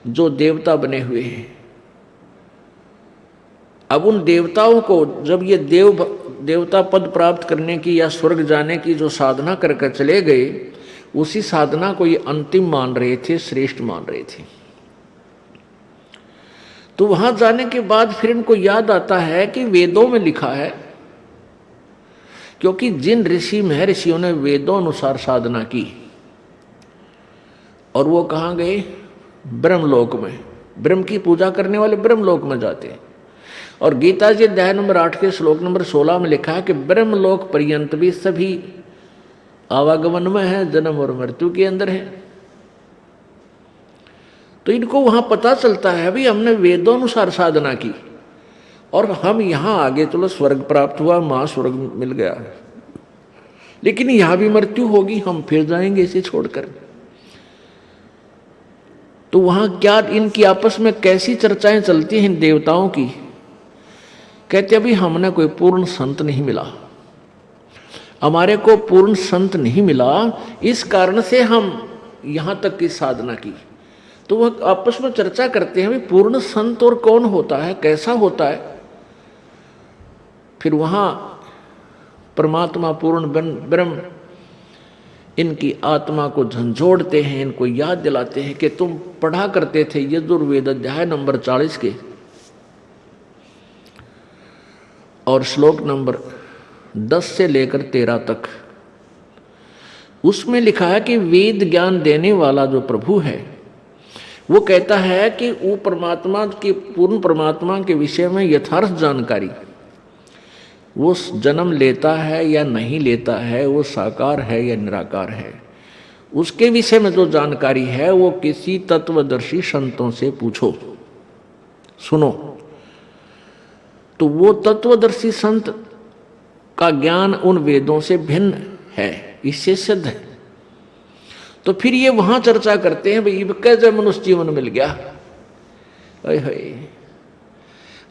जो देवता बने हुए हैं। अब उन देवताओं को जब ये देवता पद प्राप्त करने की या स्वर्ग जाने की जो साधना करके चले गए, उसी साधना को ये अंतिम मान रहे थे, श्रेष्ठ मान रहे थे। तो वहां जाने के बाद फिर इनको याद आता है कि वेदों में लिखा है, क्योंकि जिन ऋषि महर्षियों ने वेदों अनुसार साधना की और वो कहाँ गए, ब्रह्मलोक में। ब्रह्म की पूजा करने वाले ब्रह्मलोक में जाते हैं। और गीता जी अध्याय नंबर 8 के श्लोक नंबर 16 में लिखा है कि ब्रह्मलोक पर्यंत भी सभी आवागमन में है, जन्म और मृत्यु के अंदर है। तो इनको वहां पता चलता है अभी हमने वेदों अनुसार साधना की और हम यहां आगे चलो स्वर्ग प्राप्त हुआ, महास्वर्ग मिल गया, लेकिन यहां भी मृत्यु होगी, हम फिर जाएंगे इसे छोड़कर। तो वहां क्या इनकी आपस में कैसी चर्चाएं चलती हैं इन देवताओं की। कहते अभी हमने कोई पूर्ण संत नहीं मिला, हमारे को पूर्ण संत नहीं मिला, इस कारण से हम यहां तक की साधना की। तो वह आपस में चर्चा करते हैं भी पूर्ण संत और कौन होता है, कैसा होता है। फिर वहां परमात्मा पूर्ण ब्रह्म इनकी आत्मा को झंझोड़ते हैं, इनको याद दिलाते हैं कि तुम पढ़ा करते थे यजुर्वेद अध्याय नंबर 40 के और श्लोक नंबर 10 से लेकर 13 तक। उसमें लिखा है कि वेद ज्ञान देने वाला जो प्रभु है वो कहता है कि वो परमात्मा के, पूर्ण परमात्मा के विषय में यथार्थ जानकारी, वो जन्म लेता है या नहीं लेता है, वो साकार है या निराकार है, उसके विषय में जो जानकारी है वो किसी तत्वदर्शी संतों से पूछो, सुनो। तो वो तत्वदर्शी संत का ज्ञान उन वेदों से भिन्न है, इससे सिद्ध है। तो फिर ये वहां चर्चा करते हैं भाई कैसे मनुष्य जीवन मिल गया,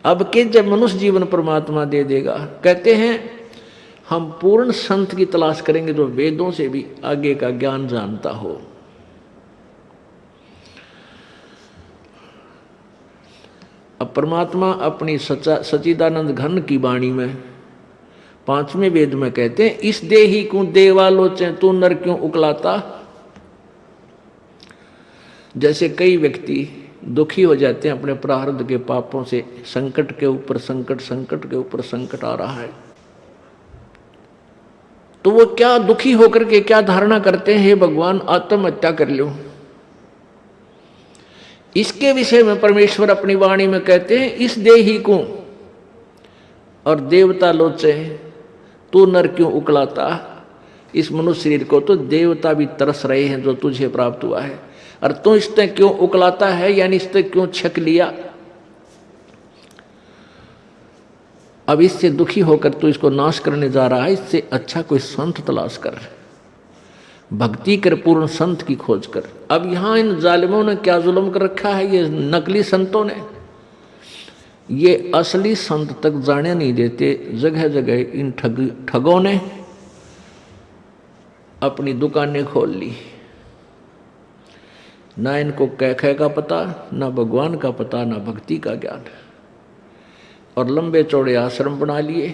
अब के जब मनुष्य जीवन परमात्मा दे देगा। कहते हैं हम पूर्ण संत की तलाश करेंगे जो वेदों से भी आगे का ज्ञान जानता हो। अब परमात्मा अपनी सच्चिदानंद घन की वाणी में 5वें वेद में कहते हैं इस देही को देवालोचे तू नर क्यों उकलाता। जैसे कई व्यक्ति दुखी हो जाते हैं अपने प्रारब्ध के पापों से, संकट के ऊपर संकट, संकट के ऊपर संकट आ रहा है, तो वो क्या दुखी होकर के क्या धारणा करते हैं, हे भगवान आत्महत्या कर लो। इसके विषय में परमेश्वर अपनी वाणी में कहते हैं इस देही को और देवता लोचे तू नर क्यों उकलाता। इस मनुष्य शरीर को तो देवता भी तरस रहे हैं जो तुझे प्राप्त हुआ है, और तू इसने क्यों उकलाता है, यानी इसने क्यों छक लिया। अब इससे दुखी होकर तू इसको नाश करने जा रहा है, इससे अच्छा कोई संत तलाश कर, भक्ति कर, पूर्ण संत की खोज कर। अब यहां इन जालिमों ने क्या जुल्म कर रखा है, ये नकली संतों ने, ये असली संत तक जाने नहीं देते। जगह जगह इन ठगों ने अपनी दुकानें खोल ली, ना इनको कैखे का पता, ना भगवान का पता, ना भक्ति का ज्ञान, और लंबे चौड़े आश्रम बना लिए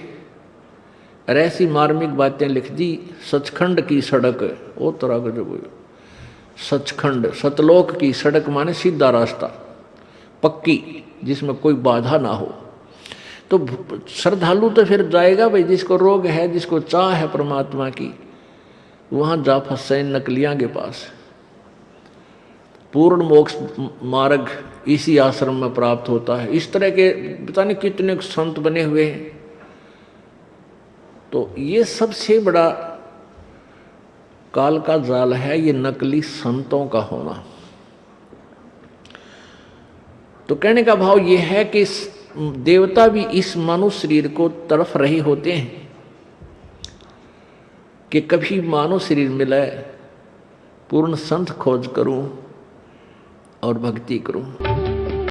और ऐसी मार्मिक बातें लिख दी। सचखंड की सड़क, ओ तरह का जो सचखंड, सतलोक की सड़क माने सीधा रास्ता, पक्की, जिसमें कोई बाधा ना हो। तो श्रद्धालु तो फिर जाएगा भाई, जिसको रोग है, जिसको चाह है परमात्मा की, वहां जा फंसे नकलियां के पास। पूर्ण मोक्ष मार्ग इसी आश्रम में प्राप्त होता है। इस तरह के पता नहीं कितने संत बने हुए हैं। तो ये सबसे बड़ा काल का जाल है, ये नकली संतों का होना। तो कहने का भाव ये है कि देवता भी इस मानव शरीर को तड़फ रहे होते हैं कि कभी मानव शरीर मिले, पूर्ण संत खोज करूं और भक्ति करूं।